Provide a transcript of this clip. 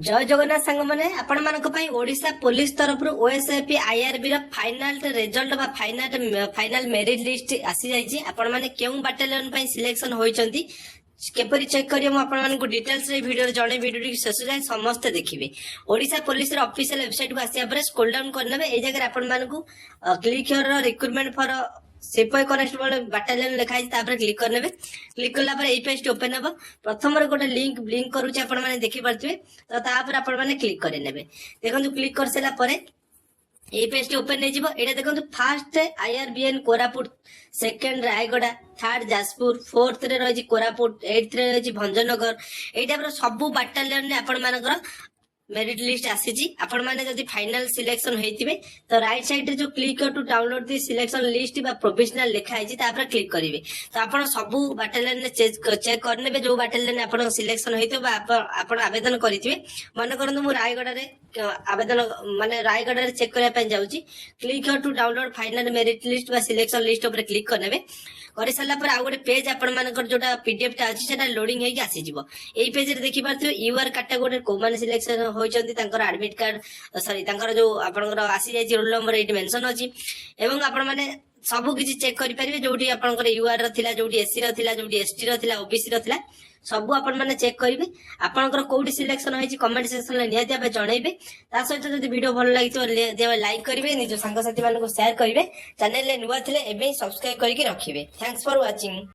जय जगन्नाथ सांग मैंने आपण ओडिशा पुलिस तरफ OSAP IRB final result final merit list आसी जाइए आपण मैंने क्यों बाटालियन सिलेक्शन होती केपरी चेक करिए मु डिटेल्स वीडियो जड़े वीडियो शेष जाए समस्त देखिए ओडिशा पुलिस ऑफिशियल वेबसाइट को आसिया पर स्क्रॉल डाउन करने ए जगह आपण मानकु क्लिक योर रिक्रुटमेंट फॉर सिपाही कनेस्टेबल बाटालियन लिखाई क्लिक करने क्लिक कला पर पेज ओपन हम प्रथम गोटे लिंक लिंक करुचे आपण माने देखि पारथिबे तो तापर आपण माने क्लिक करे नेबे देखंतु क्लिक कर सेला परे ए पेज ओपन नै जिवो एटा देखंतु first IRBN Koraput second Rayagada third Jajpur fourth रे रही कोरापुट एट्थ रे रही भंजनगर एटा पर सब बाटालियन ने आपण मानकर मेरिट लिस्ट आसी आपण माने जदी फाइनल सिलेक्शन होइतिबे तो राइट साइड रे जो click to download the selection list बा प्रोविजनल लिखा है तापर क्लिक करिवे तो आपण सब बाटालियन ने चेक करनेबे जो बाटालियन आपण सिलेक्शन होइतिबे आपण आवेदन करितिबे मन करनु मु रायगड़ा रे आवेदन माने रायगड़ा रे चेक करया पय जाउची click to download final merit list बा सिलेक्शन लिस्ट ऊपर क्लिक करनेबे कर सारा पर गोटे पेज आपण मानकर जोटा पीडीएफ टा अछि सेटा लोडिंग हेकी आसी जिवो एई पेज रे देखि पारथिबे यूआर कैटेगरी को माने सिलेक्शन होइचंती तांकर एडमिट कार्ड सॉरी तांकर जो आपनकर आसी जाय रोल नंबर एटी मेंशन अछि एवं आपण माने सब किछि चेक करि परिबे जोटी आपनकर यूआर र थिला जोटी एससी र थिला जोटी एसटी र थिला ओबीसी र थिला सब आपण माने चेक करिवे आपनकर कोडी सिलेक्शन होइछि कमेंट सेक्शन रे नियाति आबे जणैबे ता सहित जदि वीडियो भल लागितो लाइक करिवे निज संग साथी मानको शेयर करिवे चैनल ले नुवा थिले एबे सब्सक्राइब करिके रखिवे थैंक्स फॉर वाचिंग।